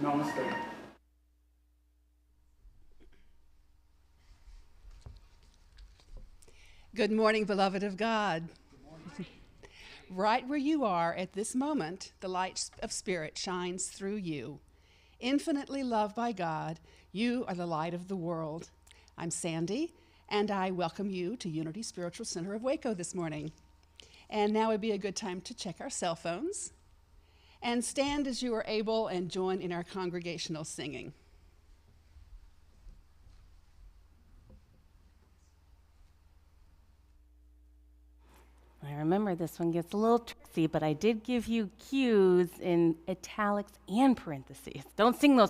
Namaste. Good morning, beloved of God. Right where you are at this moment, the light of Spirit shines through you. Infinitely loved by God, you are the light of the world. I'm Sandy, and I welcome you to Unity Spiritual Center of Waco this morning. And now would be a good time to check our cell phones and stand as you are able and join in our congregational singing. I remember this one gets a little tricksy, but I did give you cues in italics and parentheses. Don't sing those.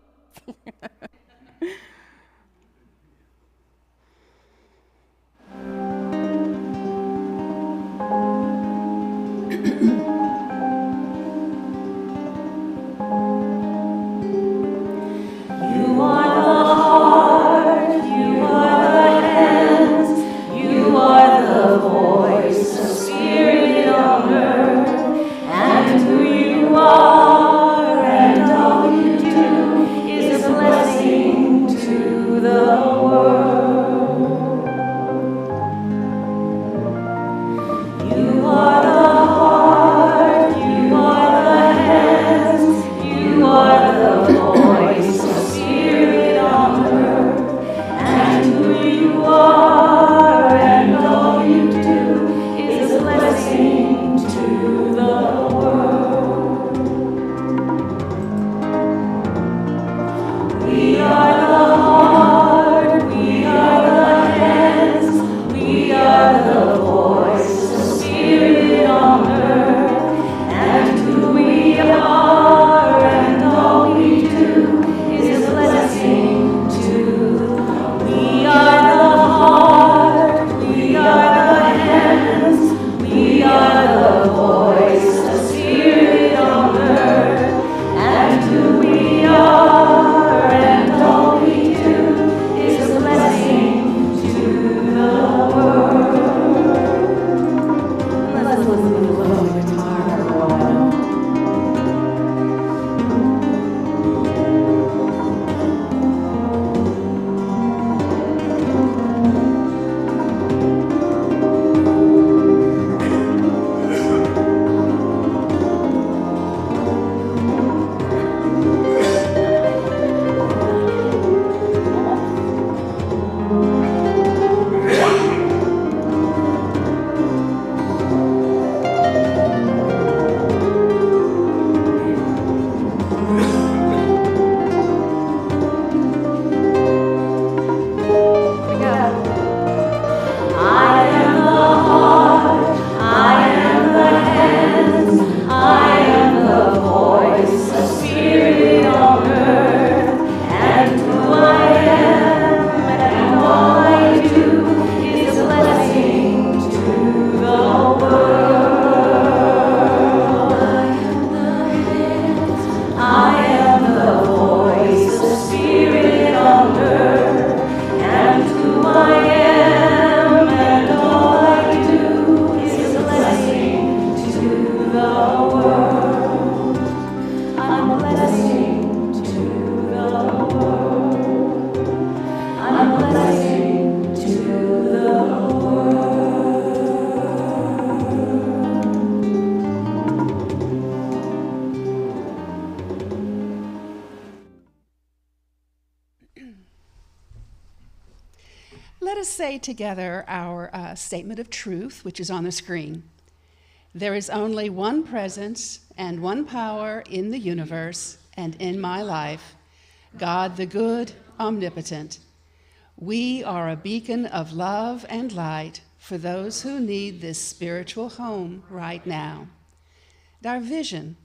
Let us say together our statement of truth, which is on the screen. There is only one presence and one power in the universe and in my life, God the good, omnipotent. We are a beacon of love and light for those who need this spiritual home right now. And our vision,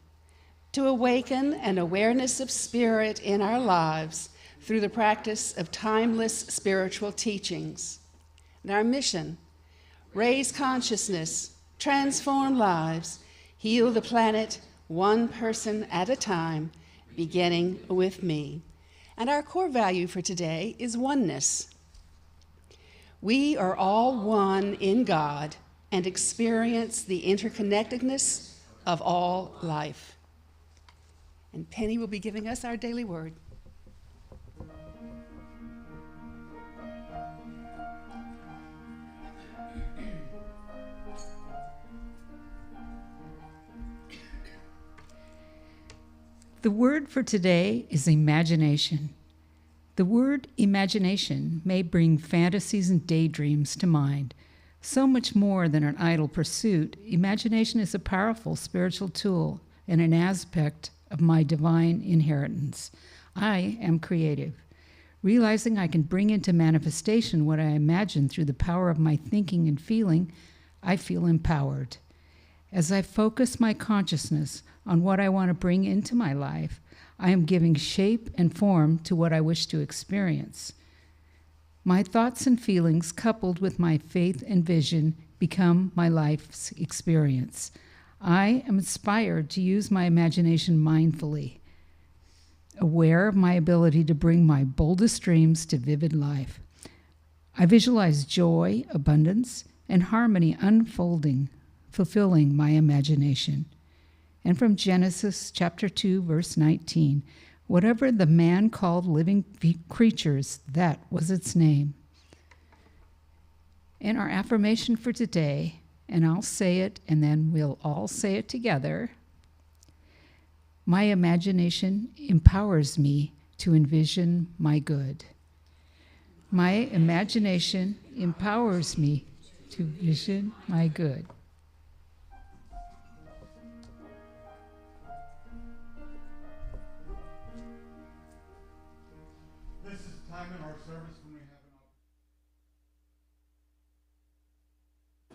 to awaken an awareness of spirit in our lives through the practice of timeless spiritual teachings. And our mission, raise consciousness, transform lives, heal the planet one person at a time, beginning with me. And our core value for today is oneness. We are all one in God and experience the interconnectedness of all life. And Penny will be giving us our daily word. The word for today is imagination. The word imagination may bring fantasies and daydreams to mind. So much more than an idle pursuit, imagination is a powerful spiritual tool and an aspect of my divine inheritance. I am creative. Realizing I can bring into manifestation what I imagine through the power of my thinking and feeling, I feel empowered. As I focus my consciousness on what I want to bring into my life, I am giving shape and form to what I wish to experience. My thoughts and feelings, coupled with my faith and vision, become my life's experience. I am inspired to use my imagination mindfully, aware of my ability to bring my boldest dreams to vivid life. I visualize joy, abundance, and harmony unfolding, fulfilling my imagination. And from Genesis chapter 2, verse 19, whatever the man called living creatures, that was its name. And our affirmation for today, and I'll say it and then we'll all say it together. My imagination empowers me to envision my good. My imagination empowers me to vision my good. This is time in our service when we have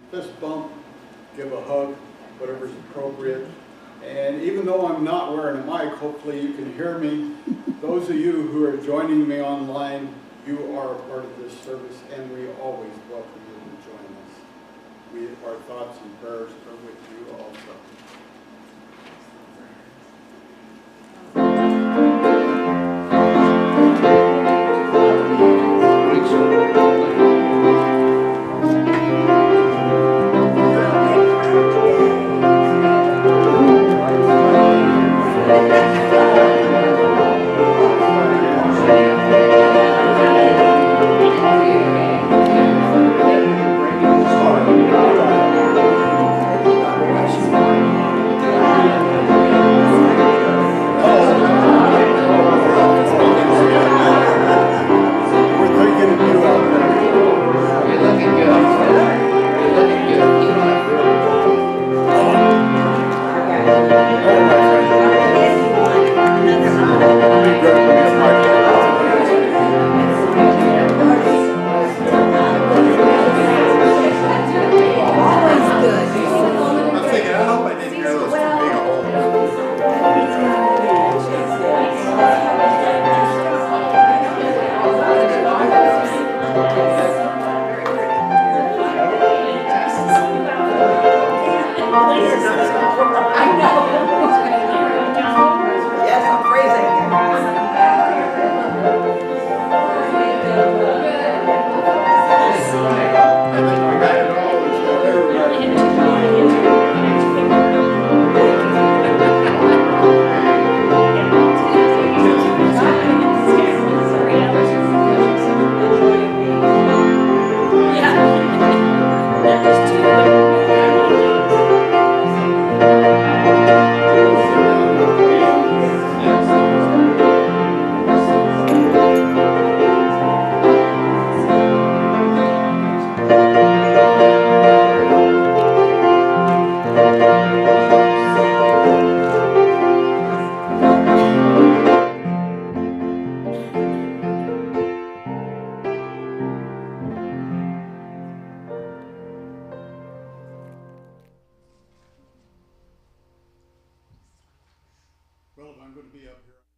an fist bump, give a hug, whatever's appropriate. And even though I'm not wearing a mic, hopefully you can hear me. Those of you who are joining me online, you are a part of this service, and we always welcome you to join us. Our thoughts and prayers are with you also.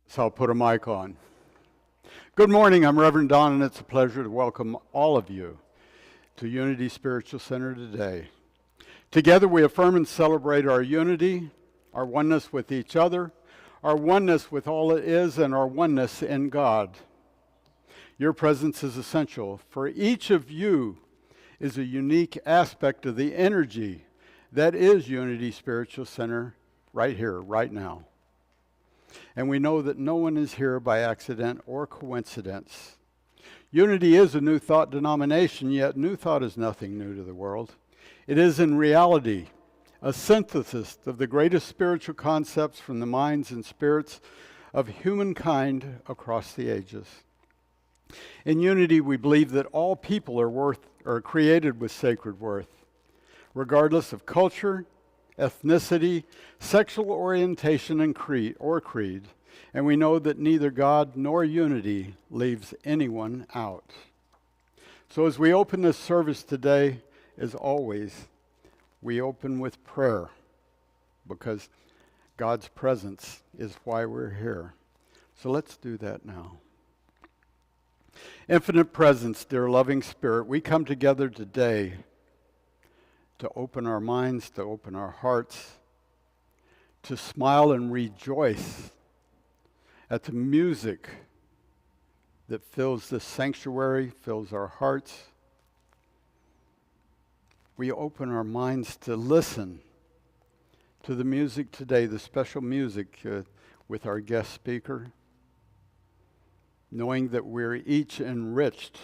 So I'll put a mic on. Good morning, I'm Reverend Don, and it's a pleasure to welcome all of you to Unity Spiritual Center today. Together we affirm and celebrate our unity, our oneness with each other, our oneness with all that is, and our oneness in God. Your presence is essential, for each of you is a unique aspect of the energy that is Unity Spiritual Center right here, right now. And we know that no one is here by accident or coincidence. Unity is a New Thought denomination, yet New Thought is nothing new to the world. It is in reality a synthesis of the greatest spiritual concepts from the minds and spirits of humankind across the ages. In Unity, we believe that all people are created with sacred worth, regardless of culture, ethnicity, sexual orientation, and creed. And we know that neither God nor unity leaves anyone out. So as we open this service today, as always, we open with prayer, because God's presence is why we're here. So let's do that now. Infinite presence, dear loving Spirit, we come together today to open our minds, to open our hearts, to smile and rejoice at the music that fills this sanctuary, fills our hearts. We open our minds to listen to the music today, the special music with our guest speaker, knowing that we're each enriched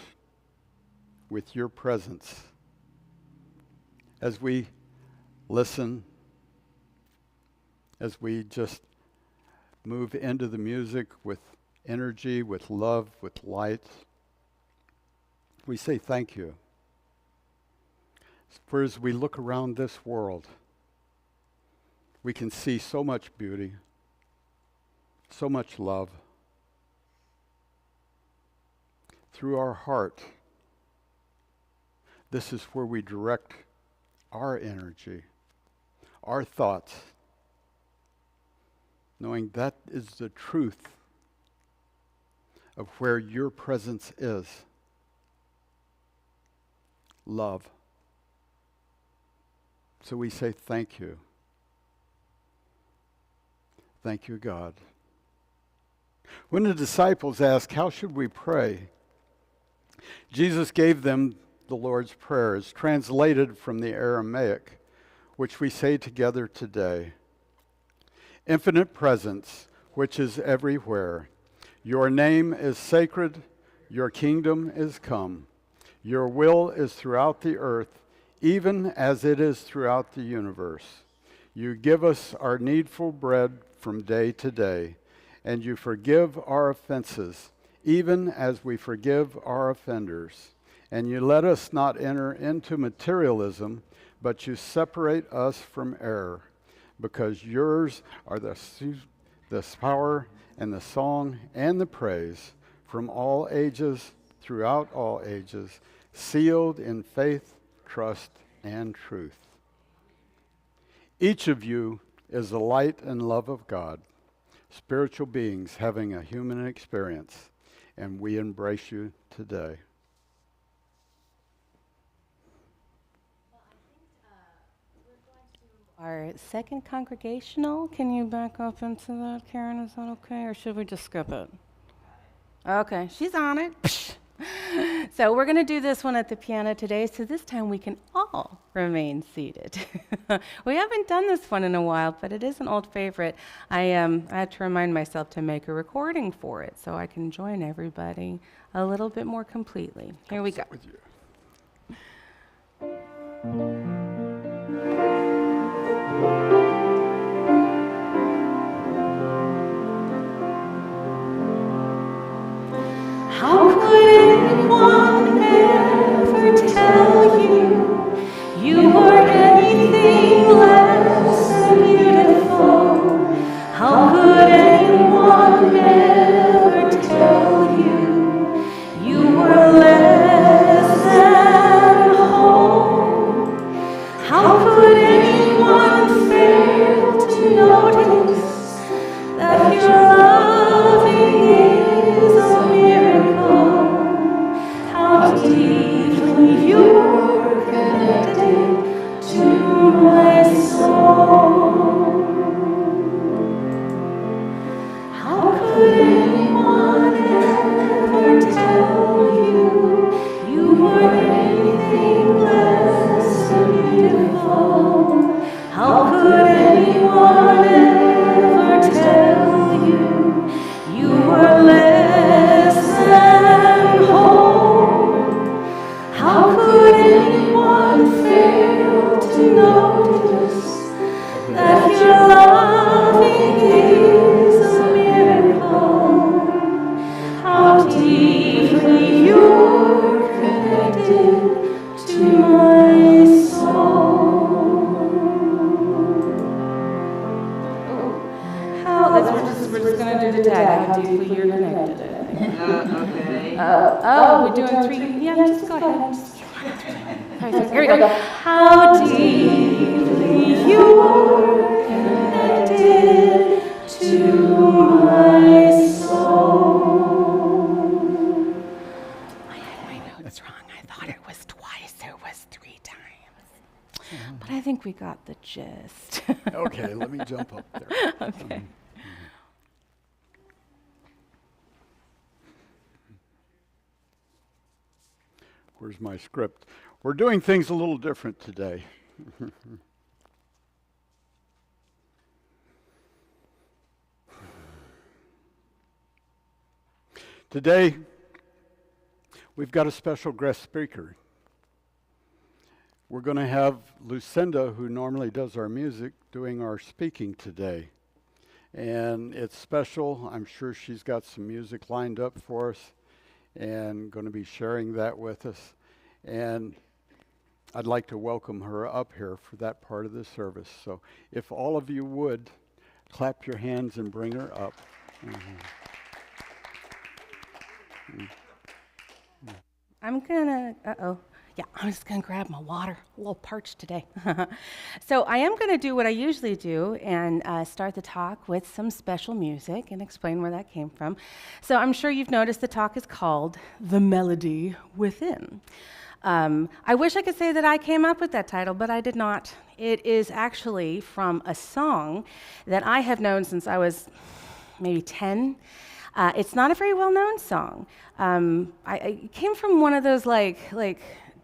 with your presence. As we listen, as we just move into the music with energy, with love, with light, we say thank you. For as we look around this world, we can see so much beauty, so much love. Through our heart, this is where we direct our energy, our thoughts, knowing that is the truth of where your presence is. Love. So we say thank you. Thank you, God. When the disciples asked, how should we pray? Jesus gave them the Lord's Prayer, is translated from the Aramaic, which we say together today. Infinite presence, which is everywhere. Your name is sacred. Your kingdom is come. Your will is throughout the earth, even as it is throughout the universe. You give us our needful bread from day to day, and you forgive our offenses, even as we forgive our offenders. And you let us not enter into materialism, but you separate us from error, because yours are the power and the song and the praise from all ages, throughout all ages, sealed in faith, trust, and truth. Each of you is the light and love of God, spiritual beings having a human experience, and we embrace you today. Our second congregational, can you back up into that, Karen? Is that okay? Or should we just skip it? Okay, she's on it. So we're going to do this one at the piano today, so this time we can all remain seated. We haven't done this one in a while, but it is an old favorite. I had to remind myself to make a recording for it so I can join everybody a little bit more completely. Here we go. How could anyone ever tell you you were anything less than beautiful? How could anyone ever tell you you were less than whole? How could anyone fail to notice that your loving is a miracle? How deeply you're connected to my soul. How could anyone ever tell you you were anything less than beautiful? How could anyone ever tell you Yeah, just go ahead. Here we go. How deeply you are connected to my soul. I had my notes wrong. I thought it was twice. It was 3 times. But I think we got the gist. Okay, let me jump up there. Okay. Where's my script? We're doing things a little different today. Today, we've got a special guest speaker. We're going to have Lucinda, who normally does our music, doing our speaking today. And it's special. I'm sure she's got some music lined up for us and going to be sharing that with us. And I'd like to welcome her up here for that part of the service. So if all of you would, clap your hands and bring her up. I'm just gonna grab my water. A little parched today. So I am gonna do what I usually do and start the talk with some special music and explain where that came from. So I'm sure you've noticed the talk is called The Melody Within. I wish I could say that I came up with that title, but I did not. It is actually from a song that I have known since I was maybe 10. It's not a very well-known song. It came from one of those like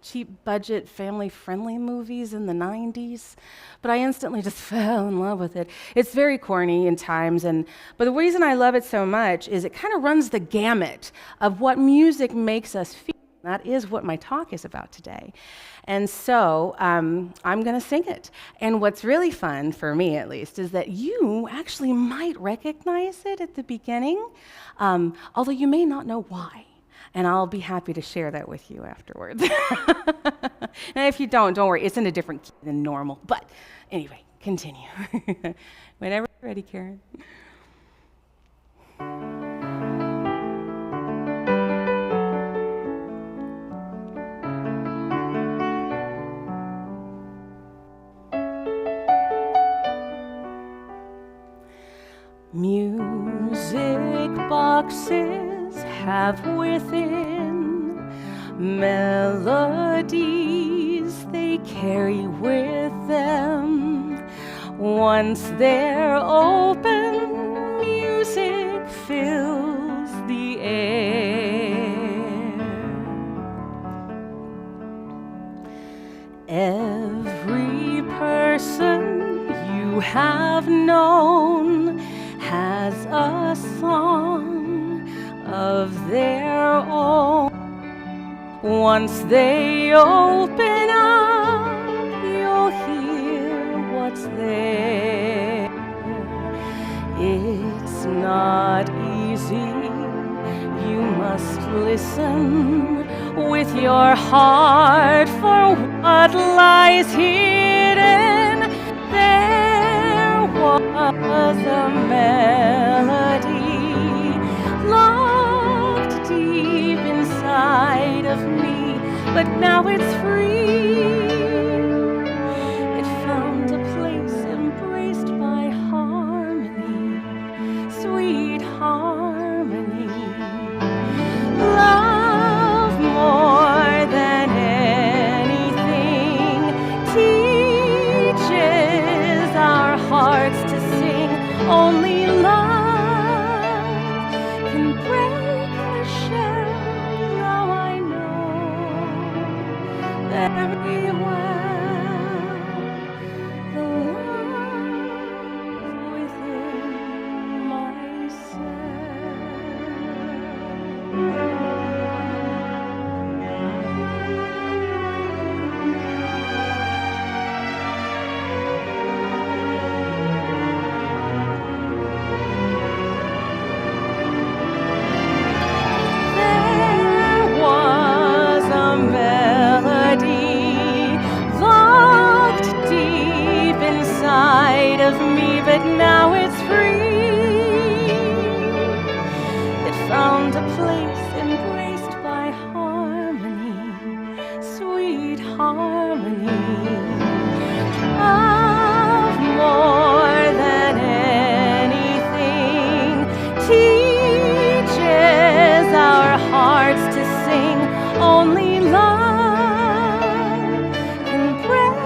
cheap budget family-friendly movies in the 90s, but I instantly just fell in love with it. It's very corny in times, but the reason I love it so much is it kind of runs the gamut of what music makes us feel. That is what my talk is about today. And so I'm going to sing it. And what's really fun, for me at least, is that you actually might recognize it at the beginning, although you may not know why. And I'll be happy to share that with you afterwards. And if you don't worry. It's in a different key than normal. But anyway, continue. Whenever you're ready, Karen. Music boxes have within melodies they carry with them. Once they're open, music fills the air. Every person you have known has a song of their own. Once they open up, you'll hear what's there. It's not easy, you must listen with your heart for what lies hidden. There was a melody locked deep inside of me, but now it's free. It found a place embraced by harmony, sweet harmony. Love more than anything teaches our hearts to sing. Only love can break the shell. Now I know very well the love within myself. There was a melody harmony. Love more than anything teaches our hearts to sing. Only love can break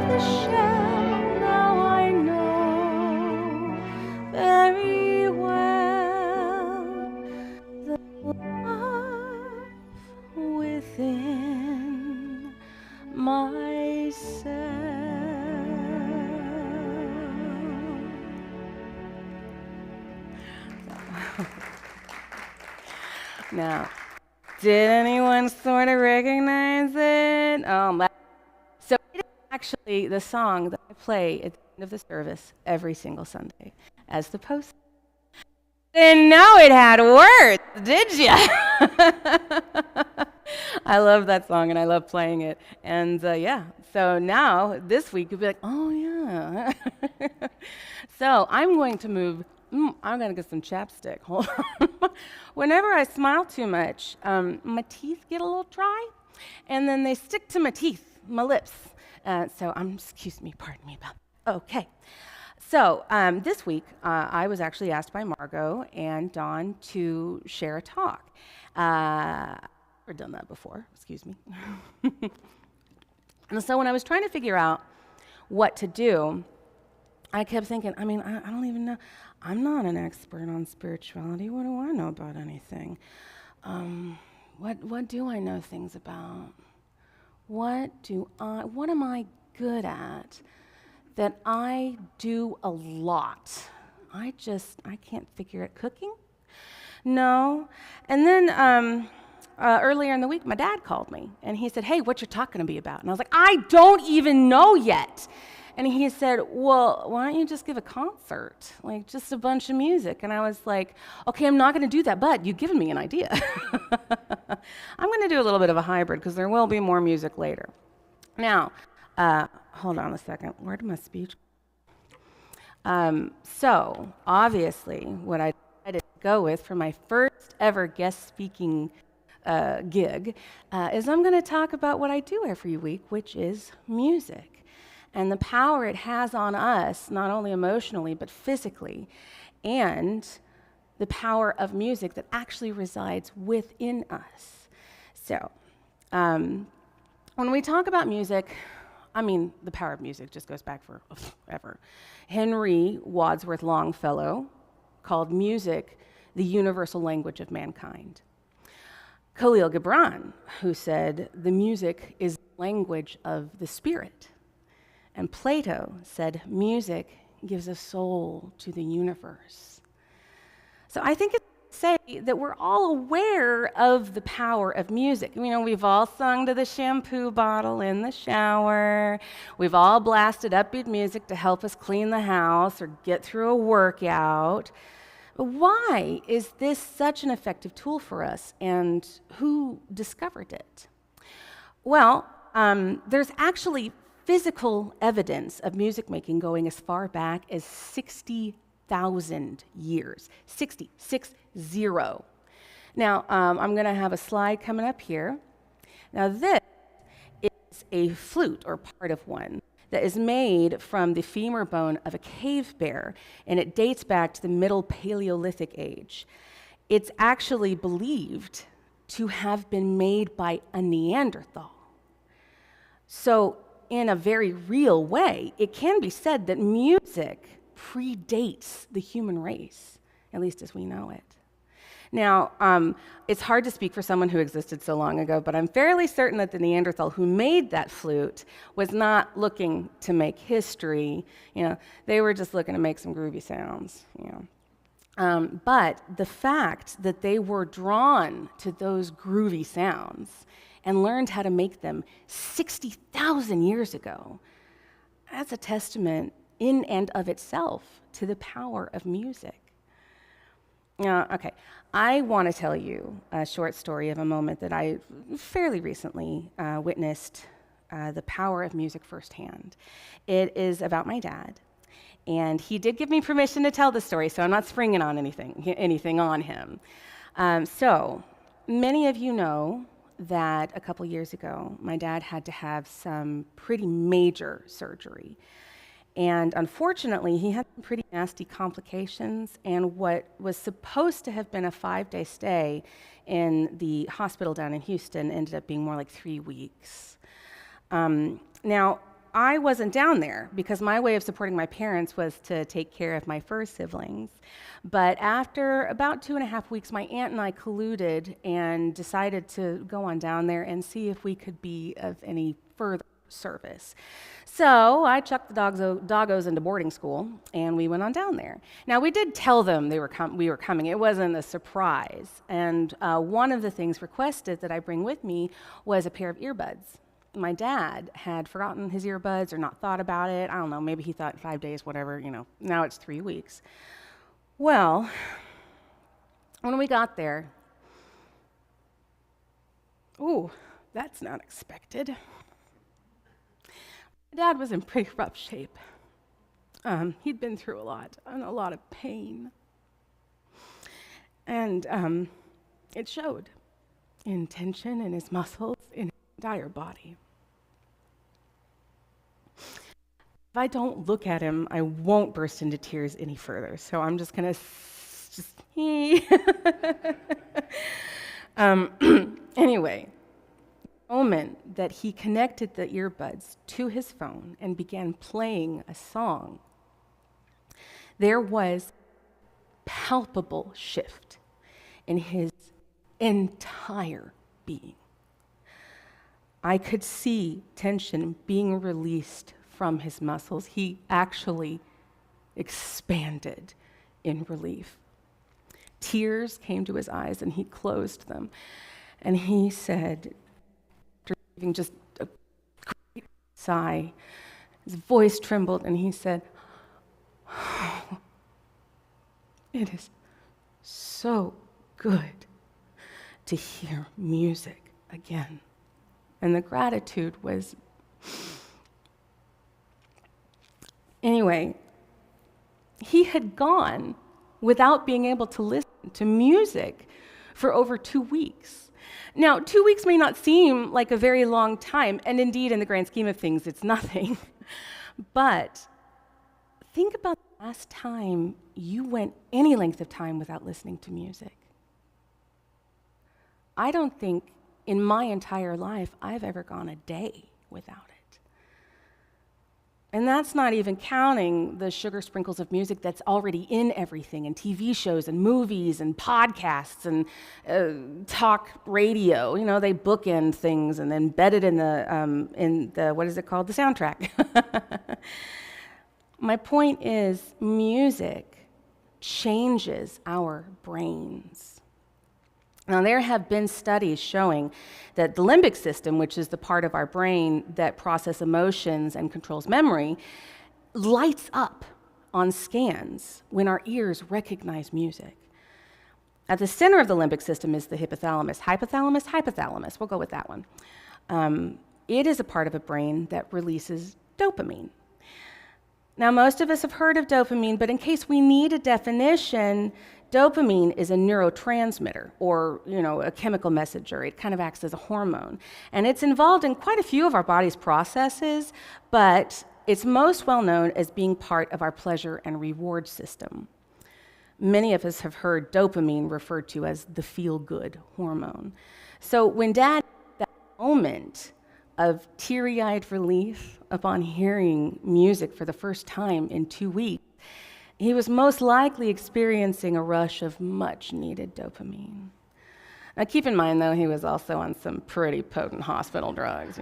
the shell. Now I know very well the love within myself. Now, did anyone sort of recognize it? So it is actually the song that I play at the end of the service every single Sunday as the post. Didn't know it had words, did you? I love that song and I love playing it. And yeah, so now this week you'll be like, oh yeah. So I'm going to move. I'm going to get some chapstick. Hold on. Whenever I smile too much, my teeth get a little dry, and then they stick to my teeth, my lips. So excuse me, pardon me about that. Okay. So this week, I was actually asked by Margot and Dawn to share a talk. I've never done that before, excuse me. And so when I was trying to figure out what to do, I kept thinking, I don't even know. I'm not an expert on spirituality. What do I know about anything? What do I know things about? What am I good at that I do a lot? I can't figure it. Cooking? No. And then earlier in the week, my dad called me, and he said, hey, what's your talk going to be about? And I was like, I don't even know yet. And he said, well, why don't you just give a concert, like just a bunch of music? And I was like, okay, I'm not going to do that, but you've given me an idea. I'm going to do a little bit of a hybrid because there will be more music later. Now, hold on a second. Where did my speech go? So, obviously, what I decided to go with for my first ever guest speaking gig is I'm going to talk about what I do every week, which is music. And the power it has on us, not only emotionally, but physically, and the power of music that actually resides within us. So, when we talk about music, the power of music just goes back forever. Henry Wadsworth Longfellow called music the universal language of mankind. Khalil Gibran, who said, the music is the language of the spirit. And Plato said, music gives a soul to the universe. So I think it's safe to say that we're all aware of the power of music. We've all sung to the shampoo bottle in the shower. We've all blasted upbeat music to help us clean the house or get through a workout. But why is this such an effective tool for us, and who discovered it? Well, there's actually physical evidence of music making going as far back as 60,000 years. 60. Now, I'm going to have a slide coming up here. Now, this is a flute, or part of one, that is made from the femur bone of a cave bear, and it dates back to the Middle Paleolithic age. It's actually believed to have been made by a Neanderthal. So, in a very real way, it can be said that music predates the human race, at least as we know it. Now, it's hard to speak for someone who existed so long ago, but I'm fairly certain that the Neanderthal who made that flute was not looking to make history. They were just looking to make some groovy sounds. But the fact that they were drawn to those groovy sounds and learned how to make them 60,000 years ago, that's a testament in and of itself to the power of music. Okay, I want to tell you a short story of a moment that I fairly recently witnessed the power of music firsthand. It is about my dad, and he did give me permission to tell the story, so I'm not springing on anything on him. So many of you know that a couple years ago, my dad had to have some pretty major surgery. And unfortunately, he had some pretty nasty complications, and what was supposed to have been a 5-day stay in the hospital down in Houston ended up being more like 3 weeks. Now, I wasn't down there because my way of supporting my parents was to take care of my fur siblings. But after about 2.5 weeks, my aunt and I colluded and decided to go on down there and see if we could be of any further service. So I chucked the doggos into boarding school, and we went on down there. Now, we did tell them we were coming. It wasn't a surprise. And one of the things requested that I bring with me was a pair of earbuds. My dad had forgotten his earbuds or not thought about it. I don't know, maybe he thought 5 days, whatever, now it's 3 weeks. Well, when we got there, ooh, that's not expected. My dad was in pretty rough shape. He'd been through a lot of pain. And it showed in tension in his muscles, in his entire body. If I don't look at him, I won't burst into tears any further. So I'm just gonna anyway, the moment that he connected the earbuds to his phone and began playing a song, there was palpable shift in his entire being. I could see tension being released from his muscles. He actually expanded in relief. Tears came to his eyes, and he closed them. And he said, after giving just a great sigh, his voice trembled, and he said, "Oh, it is so good to hear music again." And the gratitude was... Anyway, he had gone without being able to listen to music for over 2 weeks. Now, 2 weeks may not seem like a very long time, and indeed, in the grand scheme of things, it's nothing. But think about the last time you went any length of time without listening to music. I don't think in my entire life I've ever gone a day without it. And that's not even counting the sugar sprinkles of music that's already in everything, and TV shows and movies and podcasts and talk radio. They bookend things and then embed it in the what is it called? The soundtrack. My point is, music changes our brains. Now, there have been studies showing that the limbic system, which is the part of our brain that processes emotions and controls memory, lights up on scans when our ears recognize music. At the center of the limbic system is the hypothalamus. Hypothalamus, we'll go with that one. It is a part of a brain that releases dopamine. Now, most of us have heard of dopamine, but in case we need a definition, dopamine is a neurotransmitter, or a chemical messenger. It kind of acts as a hormone. And it's involved in quite a few of our body's processes, but it's most well known as being part of our pleasure and reward system. Many of us have heard dopamine referred to as the feel-good hormone. So when Dad had that moment of teary-eyed relief upon hearing music for the first time in 2 weeks, he was most likely experiencing a rush of much-needed dopamine. Now, keep in mind, though, he was also on some pretty potent hospital drugs,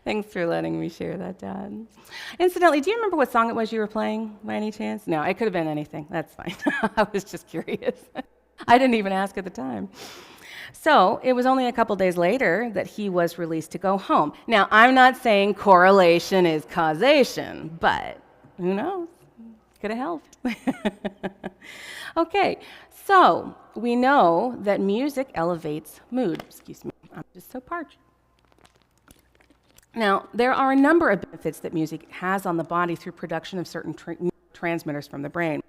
Thanks for letting me share that, Dad. Incidentally, do you remember what song it was you were playing, by any chance? No, it could have been anything. That's fine. I was just curious. I didn't even ask at the time. So it was only a couple days later that he was released to go home. Now, I'm not saying correlation is causation, but who knows? Could have helped. Okay, so we know that music elevates mood. Excuse me, I'm just so parched. Now, there are a number of benefits that music has on the body through production of certain transmitters from the brain.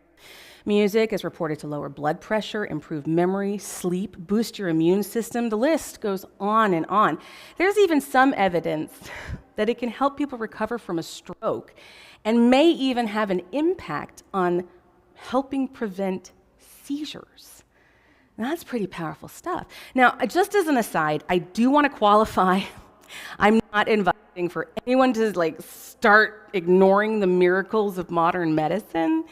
Music is reported to lower blood pressure, improve memory, sleep, boost your immune system. The list goes on and on. There's even some evidence that it can help people recover from a stroke and may even have an impact on helping prevent seizures. Now, that's pretty powerful stuff. Now, just as an aside, I do want to qualify, I'm not inviting for anyone to start ignoring the miracles of modern medicine,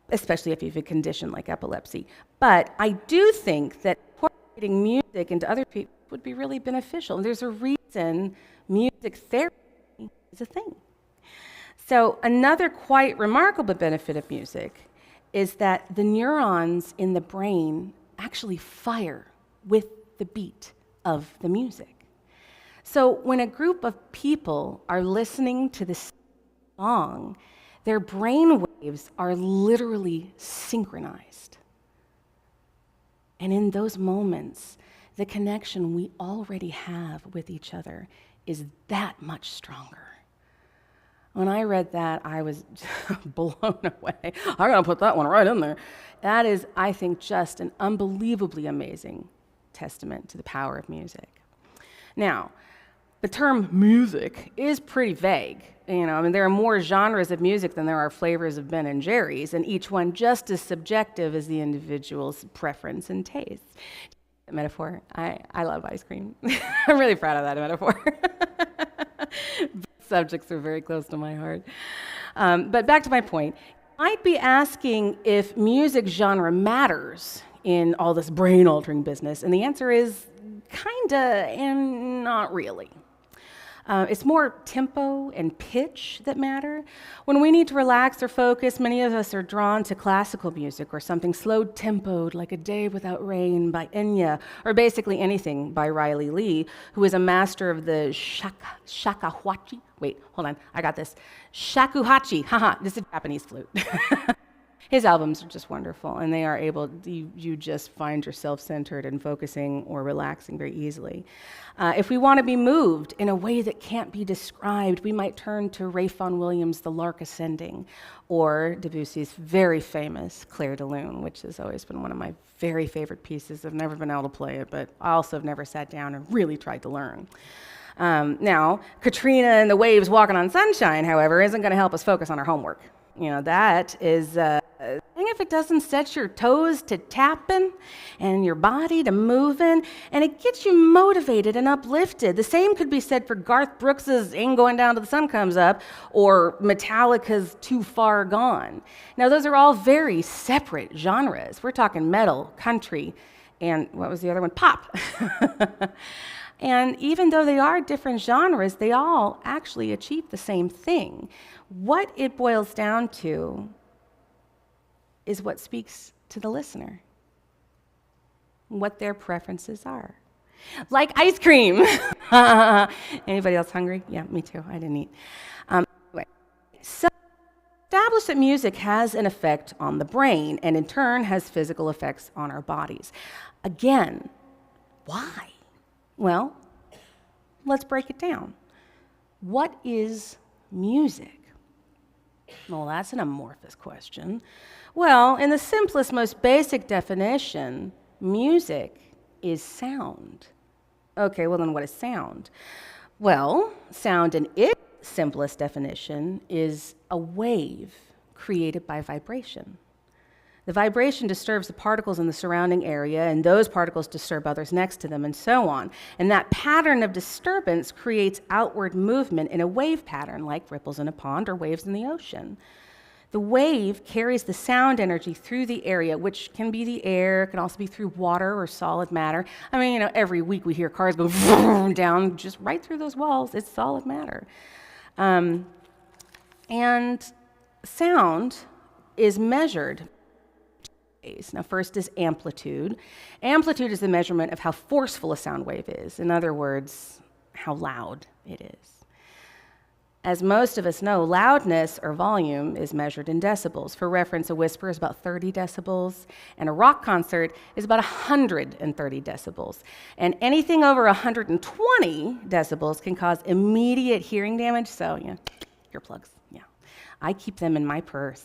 especially if you have a condition like epilepsy. But I do think that incorporating music into other people would be really beneficial. And there's a reason music therapy is a thing. So another quite remarkable benefit of music is that the neurons in the brain actually fire with the beat of the music. So when a group of people are listening to this song, their brain waves are literally synchronized. And in those moments, the connection we already have with each other is that much stronger. When I read that, I was blown away. I gotta put that one right in there. That is, I think, just an unbelievably amazing testament to the power of music. Now, the term music is pretty vague. There are more genres of music than there are flavors of Ben and Jerry's, and each one just as subjective as the individual's preference and taste. Metaphor, I love ice cream. I'm really proud of that metaphor. Subjects are very close to my heart. But back to my point, I'd be asking if music genre matters in all this brain-altering business, and the answer is kinda and not really. It's more tempo and pitch that matter. When we need to relax or focus, many of us are drawn to classical music or something slow-tempoed like A Day Without Rain by Enya, or basically anything by Riley Lee, who is a master of the shakuhachi. Wait, hold on, I got this. Shakuhachi, haha, this is a Japanese flute. His albums are just wonderful, and they are able, you just find yourself centered and focusing or relaxing very easily. If we want to be moved in a way that can't be described, we might turn to Ralph Vaughan Williams' The Lark Ascending, or Debussy's very famous Clair de Lune, which has always been one of my very favorite pieces. I've never been able to play it, but I also have never sat down and really tried to learn. Now, Katrina and the Waves Walking on Sunshine, however, isn't going to help us focus on our homework. That is, if it doesn't set your toes to tapping and your body to moving, and it gets you motivated and uplifted. The same could be said for Garth Brooks's Ain't Going Down Till the Sun Comes Up or Metallica's Too Far Gone. Now, those are all very separate genres. We're talking metal, country, and what was the other one? Pop. And even though they are different genres, they all actually achieve the same thing. What it boils down to is what speaks to the listener, what their preferences are. Like ice cream. Anybody else hungry? Yeah, me too. I didn't eat. Anyway, so establish that music has an effect on the brain and in turn has physical effects on our bodies. Again, why? Well, let's break it down. What is music? Well, that's an amorphous question. Well, in the simplest, most basic definition, music is sound. Okay, well then what is sound? Well, sound in its simplest definition is a wave created by vibration. The vibration disturbs the particles in the surrounding area, and those particles disturb others next to them, and so on. And that pattern of disturbance creates outward movement in a wave pattern, like ripples in a pond or waves in the ocean. The wave carries the sound energy through the area, which can be the air, can also be through water or solid matter. Every week we hear cars go down just right through those walls. It's solid matter. And sound is measured. Now, first is amplitude. Amplitude is the measurement of how forceful a sound wave is. In other words, how loud it is. As most of us know, loudness or volume is measured in decibels. For reference, a whisper is about 30 decibels, and a rock concert is about 130 decibels. And anything over 120 decibels can cause immediate hearing damage, so, earplugs, yeah. I keep them in my purse.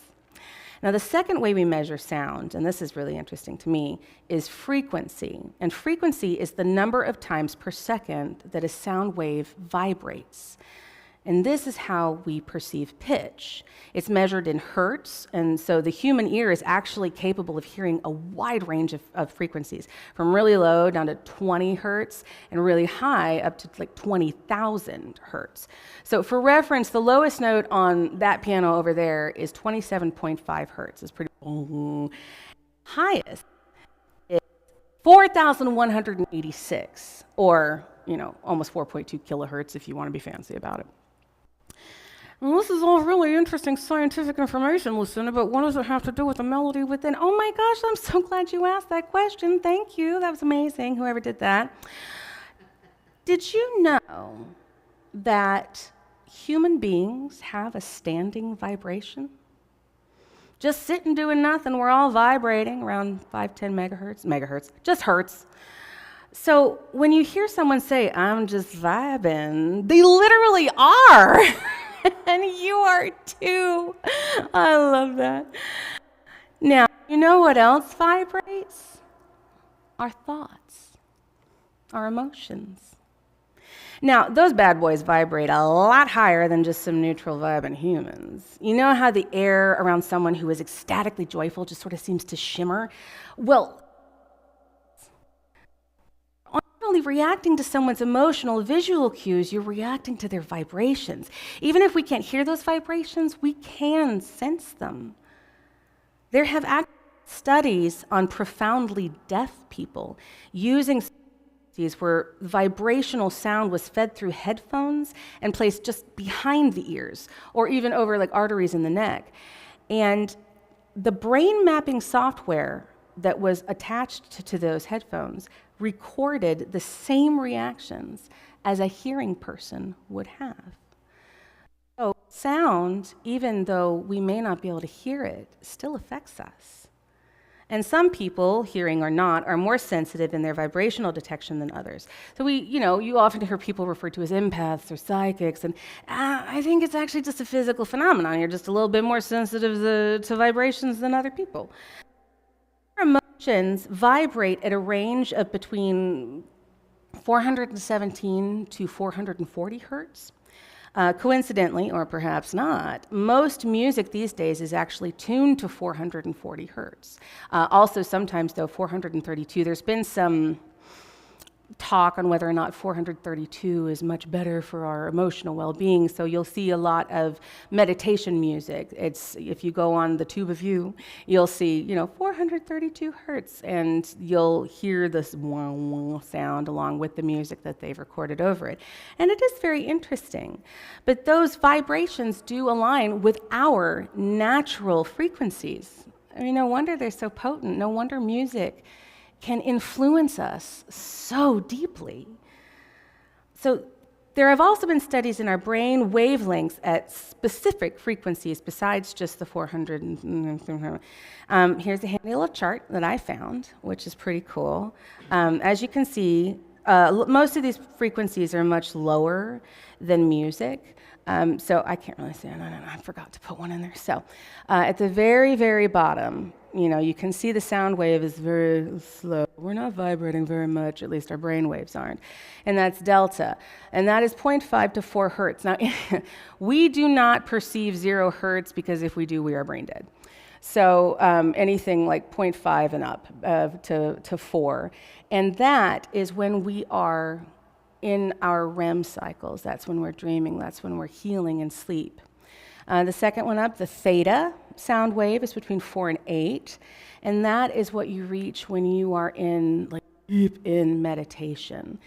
Now, the second way we measure sound, and this is really interesting to me, is frequency. And frequency is the number of times per second that a sound wave vibrates. And this is how we perceive pitch. It's measured in hertz, and so the human ear is actually capable of hearing a wide range of frequencies, from really low down to 20 hertz, and really high up to like 20,000 hertz. So for reference, the lowest note on that piano over there is 27.5 hertz. It's pretty highest is 4,186, or almost 4.2 kilohertz if you want to be fancy about it. Well, this is all really interesting scientific information, Lucinda, but what does it have to do with the melody within? Oh my gosh, I'm so glad you asked that question. Thank you. That was amazing, whoever did that. Did you know that human beings have a standing vibration? Just sitting doing nothing, we're all vibrating around 5-10 megahertz, just hertz. So when you hear someone say, I'm just vibing, they literally are. And you are too. I love that. Now, you know what else vibrates? Our thoughts, our emotions. Now, those bad boys vibrate a lot higher than just some neutral vibing humans. You know how the air around someone who is ecstatically joyful just sort of seems to shimmer? Well, only reacting to someone's emotional visual cues, you're reacting to their vibrations. Even if we can't hear those vibrations, we can sense them. There have actually studies on profoundly deaf people using where vibrational sound was fed through headphones and placed just behind the ears, or even over like arteries in the neck. And the brain mapping software that was attached to those headphones recorded the same reactions as a hearing person would have. So sound, even though we may not be able to hear it, still affects us. And some people, hearing or not, are more sensitive in their vibrational detection than others. So you often hear people referred to as empaths or psychics, and I think it's actually just a physical phenomenon. You're just a little bit more sensitive to vibrations than other people. Emotions vibrate at a range of between 417 to 440 hertz. Coincidentally, or perhaps not, most music these days is actually tuned to 440 hertz. Also, sometimes, though, 432. There's been some talk on whether or not 432 is much better for our emotional well-being. So you'll see a lot of meditation music. If you go on the Tube of You, you'll see 432 hertz, and you'll hear this wah wah sound along with the music that they've recorded over it. And it is very interesting. But those vibrations do align with our natural frequencies. I mean, no wonder they're so potent. No wonder music can influence us so deeply. So there have also been studies in our brain wavelengths at specific frequencies besides just the 400. Here's a handy little chart that I found, which is pretty cool. As you can see, most of these frequencies are much lower than music. So I can't really see. No, I forgot to put one in there. So at the very, very bottom, you can see the sound wave is very slow. We're not vibrating very much, at least our brain waves aren't. And that's delta. And that is 0.5 to 4 hertz. Now, we do not perceive 0 hertz because if we do, we are brain dead. So anything like 0.5 and up to 4. And that is when we are in our REM cycles. That's when we're dreaming. That's when we're healing in sleep. The second one up, the theta sound wave, is between 4 and 8. And that is what you reach when you are deep in meditation.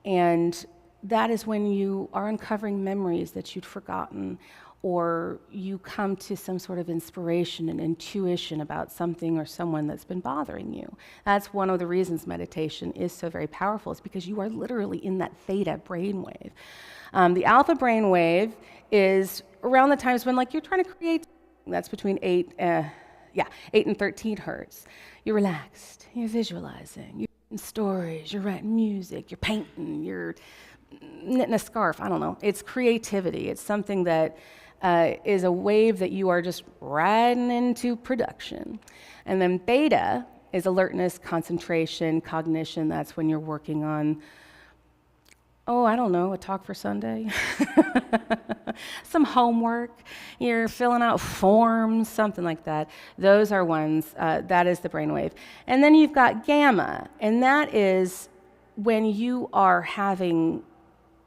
And that is when you are uncovering memories that you'd forgotten, or you come to some sort of inspiration and intuition about something or someone that's been bothering you. That's one of the reasons meditation is so very powerful, is because you are literally in that theta brainwave. The alpha brainwave is around the times when you're trying to create, that's between 8 and 13 hertz. You're relaxed, you're visualizing, you're writing stories, you're writing music, you're painting, you're knitting a scarf, I don't know. It's creativity. It's something that is a wave that you are just riding into production. And then beta is alertness, concentration, cognition. That's when you're working on, I don't know, a talk for Sunday, some homework, you're filling out forms, something like that. Those are ones, that is the brainwave. And then you've got gamma, and that is when you are having,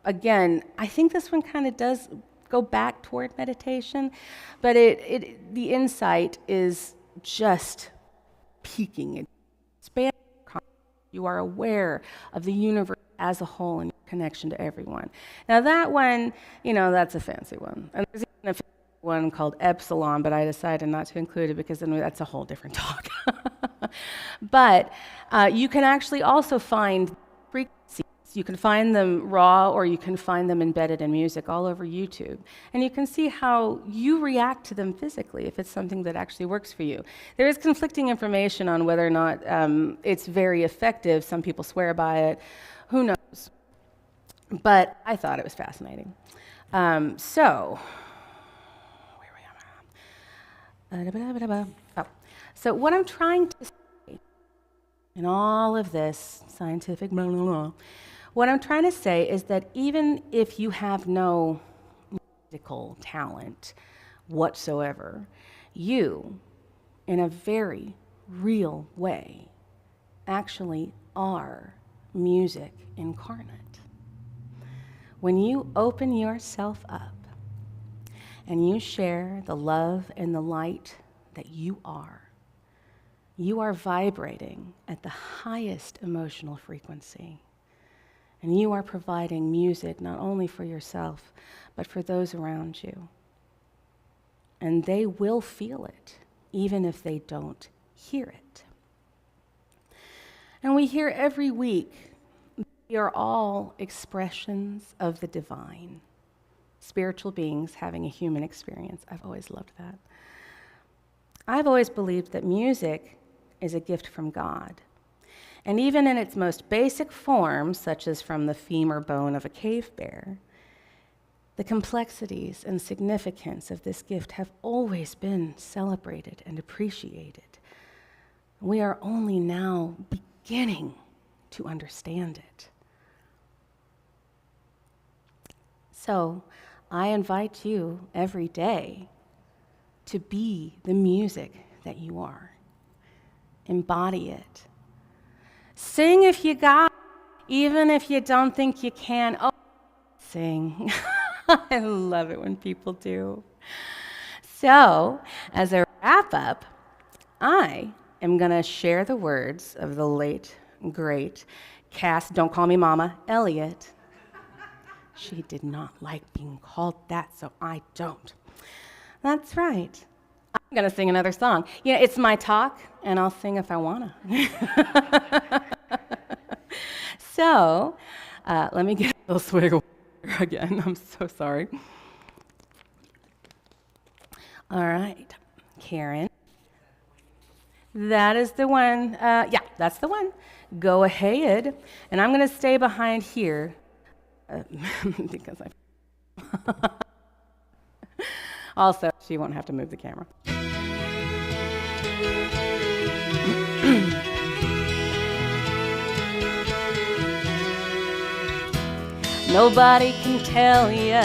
again, I think this one kind of does go back toward meditation, but the insight is just peaking. You are aware of the universe as a whole and your connection to everyone. Now that one, that's a fancy one. And there's even a fancy one called epsilon, but I decided not to include it because then that's a whole different talk. But you can actually also find frequencies. You can find them raw, or you can find them embedded in music all over YouTube. And you can see how you react to them physically if it's something that actually works for you. There is conflicting information on whether or not it's very effective. Some people swear by it. Who knows? But I thought it was fascinating. So what I'm trying to say in all of this scientific blah, blah, blah, what I'm trying to say is that even if you have no musical talent whatsoever, you, in a very real way, actually are music incarnate. When you open yourself up and you share the love and the light that you are vibrating at the highest emotional frequency. And you are providing music not only for yourself, but for those around you. And they will feel it, even if they don't hear it. And we hear every week, we are all expressions of the divine. Spiritual beings having a human experience. I've always loved that. I've always believed that music is a gift from God. And even in its most basic form, such as from the femur bone of a cave bear, the complexities and significance of this gift have always been celebrated and appreciated. We are only now beginning to understand it. So I invite you every day to be the music that you are. Embody it. Sing if you got, even if you don't think you can. Oh, sing. I love it when people do. So, as a wrap up, I am going to share the words of the late, great Cass, don't call me Mama, Elliott. She did not like being called that, so I don't. That's right. I'm going to sing another song. It's my talk, and I'll sing if I want to. So, let me get a little swig of water again. I'm so sorry. All right, Karen. That is the one. Yeah, that's the one. Go ahead. And I'm going to stay behind here because I... Also, she won't have to move the camera. Nobody can tell ya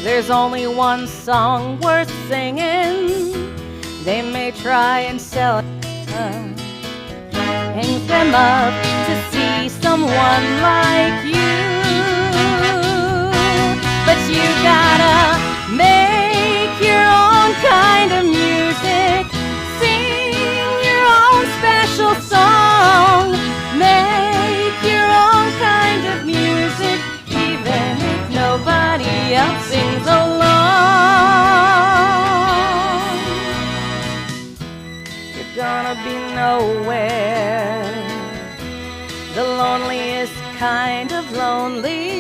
there's only one song worth singing. They may try and sell it, hang them up to see someone like you. But you gotta make your own kind of music, sing your own special song, make your own kind of music, even if nobody else sings along. You're gonna be nowhere, the loneliest kind of lonely.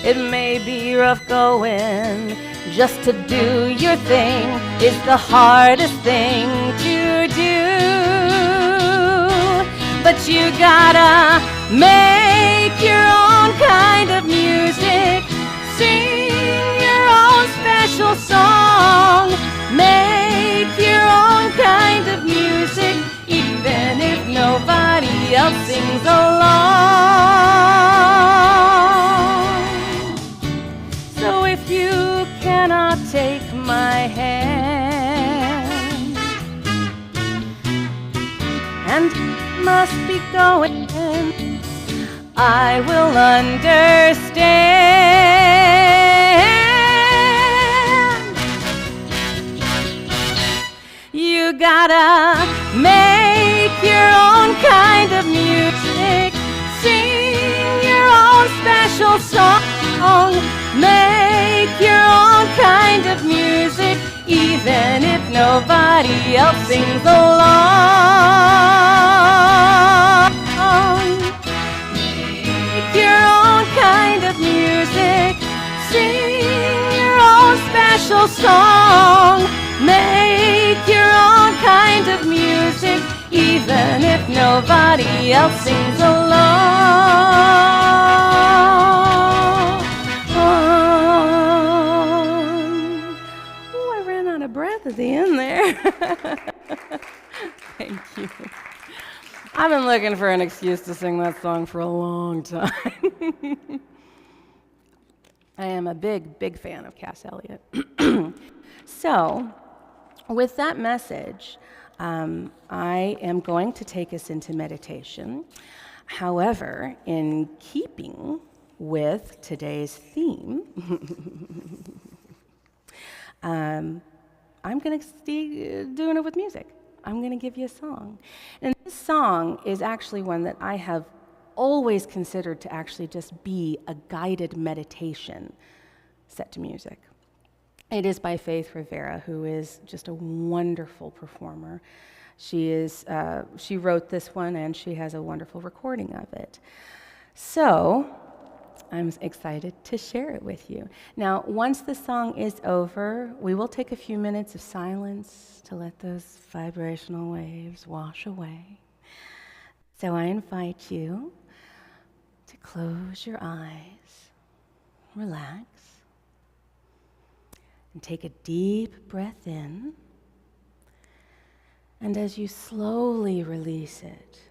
It may be rough going, just to do your thing is the hardest thing to do. But you gotta make your own kind of music, sing special song. Make your own kind of music, even if nobody else sings along. So if you cannot take my hand and must be going, I will understand. You gotta make your own kind of music, sing your own special song, make your own kind of music, even if nobody else sings along. Make your own kind of music, sing your own special song, make your own kind of music, even if nobody else sings along. Oh, I ran out of breath at the end there. Thank you. I've been looking for an excuse to sing that song for a long time. I am a big, big fan of Cass Elliot. So, with that message, I am going to take us into meditation. However, in keeping with today's theme, I'm going to stay doing it with music. I'm going to give you a song. And this song is actually one that I have always considered to actually just be a guided meditation set to music. It is by Faith Rivera, who is just a wonderful performer. She wrote this one, and she has a wonderful recording of it. So I'm excited to share it with you. Now, once the song is over, we will take a few minutes of silence to let those vibrational waves wash away. So I invite you to close your eyes, relax, and take a deep breath in. And as you slowly release it,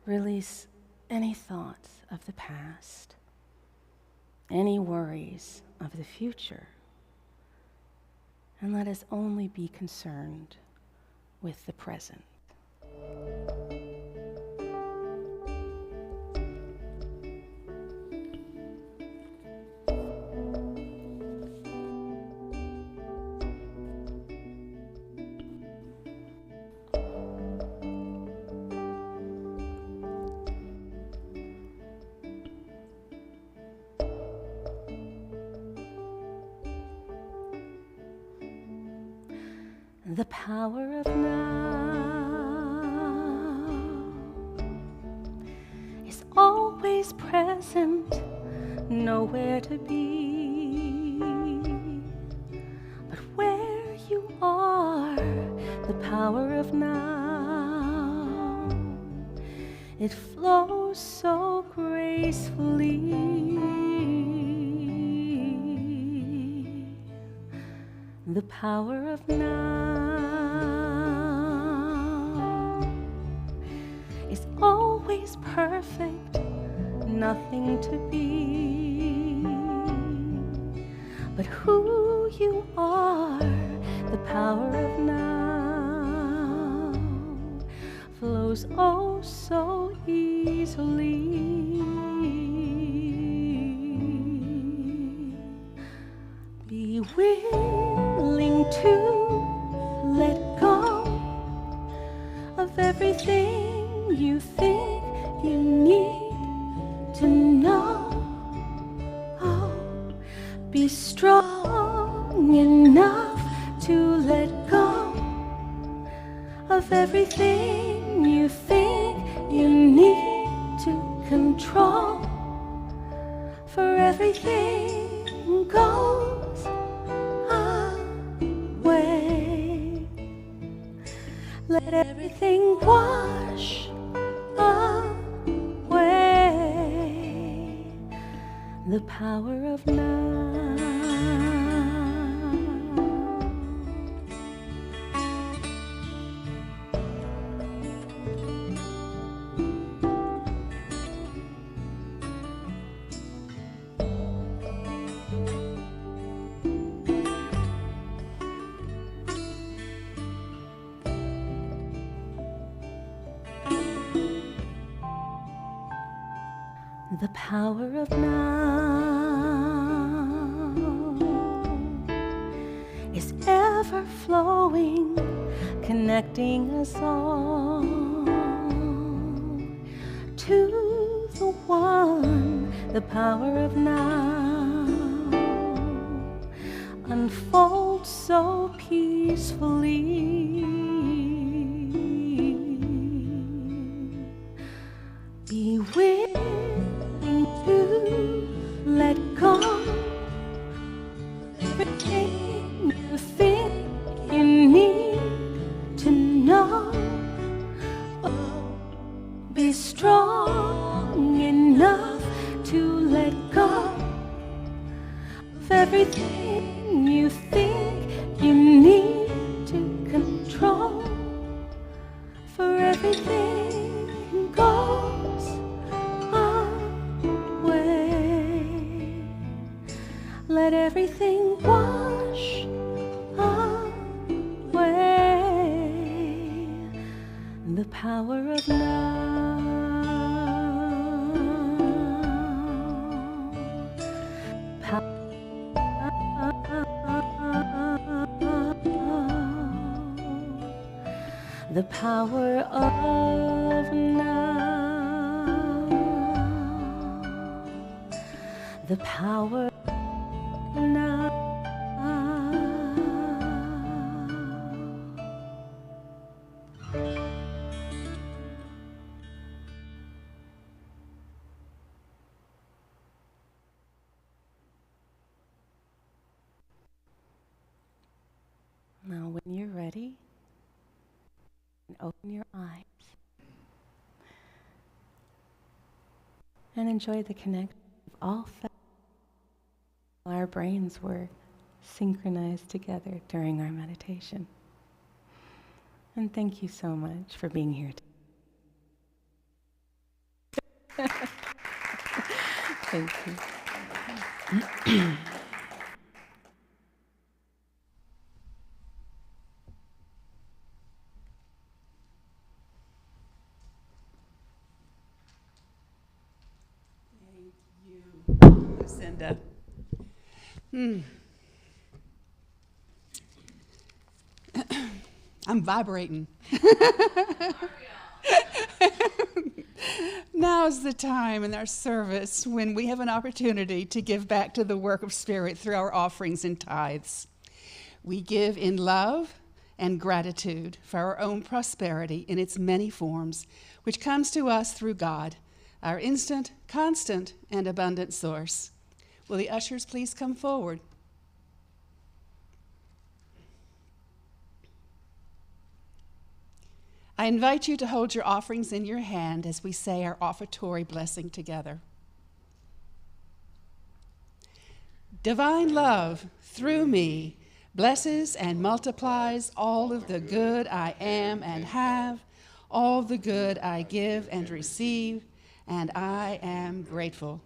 release any thoughts of the past, any worries of the future, and let us only be concerned with the present. The power of now is always present, nowhere to be. But where you are, the power of now, it flows so gracefully. The power of now is always perfect, nothing to be. But who you are, the power of now, flows oh so easily. Be willing to let go of everything you think you need to know. Oh, be strong enough to let go of everything you think you need to control. For everything goes away. Let everything wash away. The power of now. The power of now is ever flowing, connecting us all to the one. The power of now unfolds so peacefully. Be willing to let go everything you think you need to know. Be strong enough to let go of everything you think you need to control. For everything goes away. Let everything wash away. The power of now. The power of now. The power of now. Now, when you're ready, open your eyes and enjoy the connection of all our brains were synchronized together during our meditation. And thank you so much for being here today. Thank you. Lucinda. I'm vibrating. Now is the time in our service when we have an opportunity to give back to the work of Spirit through our offerings and tithes. We give in love and gratitude for our own prosperity in its many forms, which comes to us through God, our instant, constant, and abundant source. Will the ushers please come forward? I invite you to hold your offerings in your hand as we say our offertory blessing together. Divine love, through me, blesses and multiplies all of the good I am and have, all the good I give and receive, and I am grateful.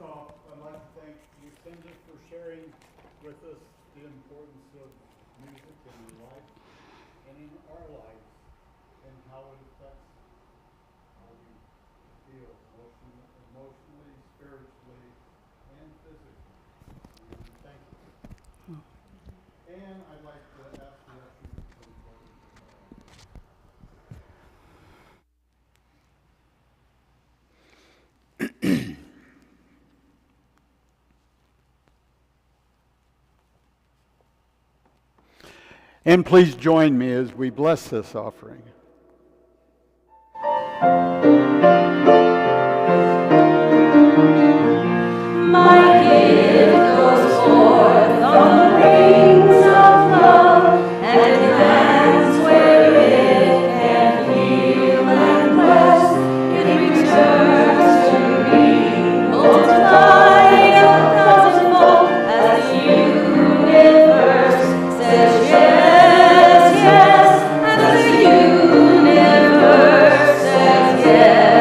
off, I'd like to thank Lucinda for sharing with us the importance of music in your life and in our lives and how it affects how we feel emotionally, spiritually, and physically. Thank you. And I'd like to ask the ushers to come forward. And please join me as we bless this offering. My gift goes forth on the wings of love, and it lands where it can heal and bless. It returns to me, multiplying a thousandfold, as the universe says yes, yes, as the universe says yes.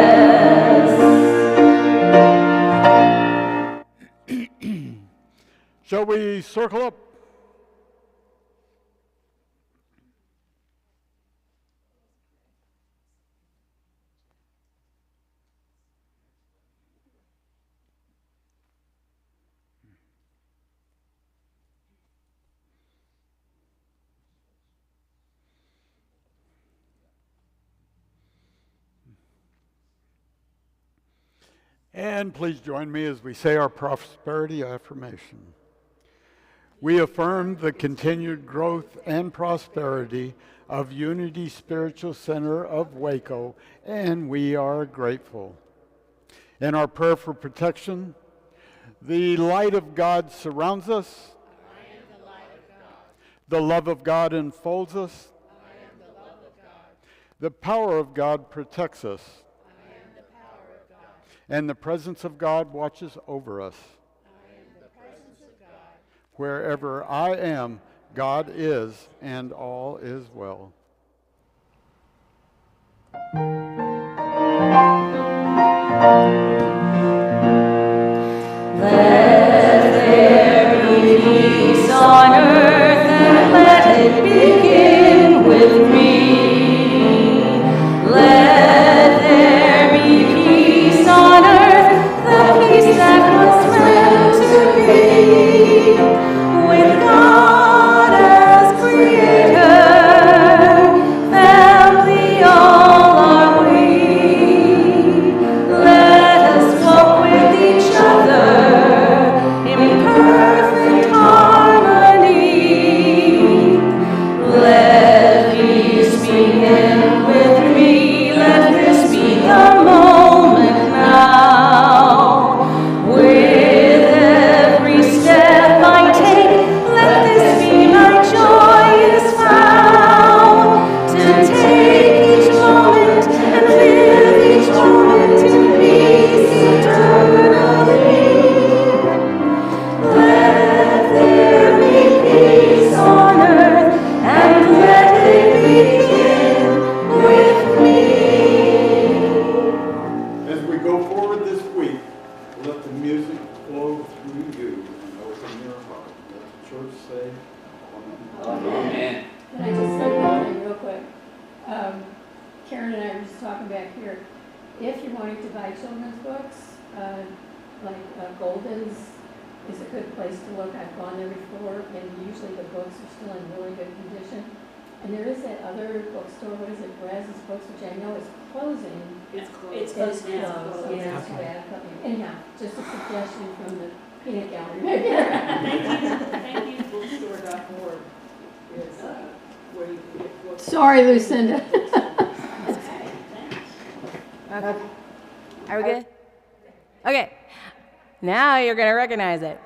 Shall we circle up? And please join me as we say our prosperity affirmation. We affirm the continued growth and prosperity of Unity Spiritual Center of Waco, and we are grateful. In our prayer for protection, the light of God surrounds us. I am the light of God. The love of God enfolds us. I am the love of God. The power of God protects us. I am the power of God. And the presence of God watches over us. Wherever I am, God is, and all is well. Let there be peace on earth, and let it begin with me. Let there be peace on earth, the peace that was meant to be. With God as creator, family all are we. Let us walk with each other in perfect harmony. Let peace begin with me. Let this be the moment now. With every step I take, let this be my joyous vow. To take each moment and live each moment in peace eternally. Let there be peace on earth, and let it begin with me. As we go forward this week, let the music flow through you and open your heart. Let the church say, Amen. Can I just say one thing real quick? Karen and I were just talking back here. If you're wanting to buy children's books, Golden's is a good place to look. I've gone there before, and usually the books are still in really good condition. And there is that other bookstore, what is it, Braz's Books, which I know is closing. It's closed now. So Yeah. that's too bad. But anyhow, just a suggestion from the peanut gallery. Thank you, bookstore.org is where you can get books. Sorry, Lucinda. Okay. Are we good? Okay. Now you're going to recognize it.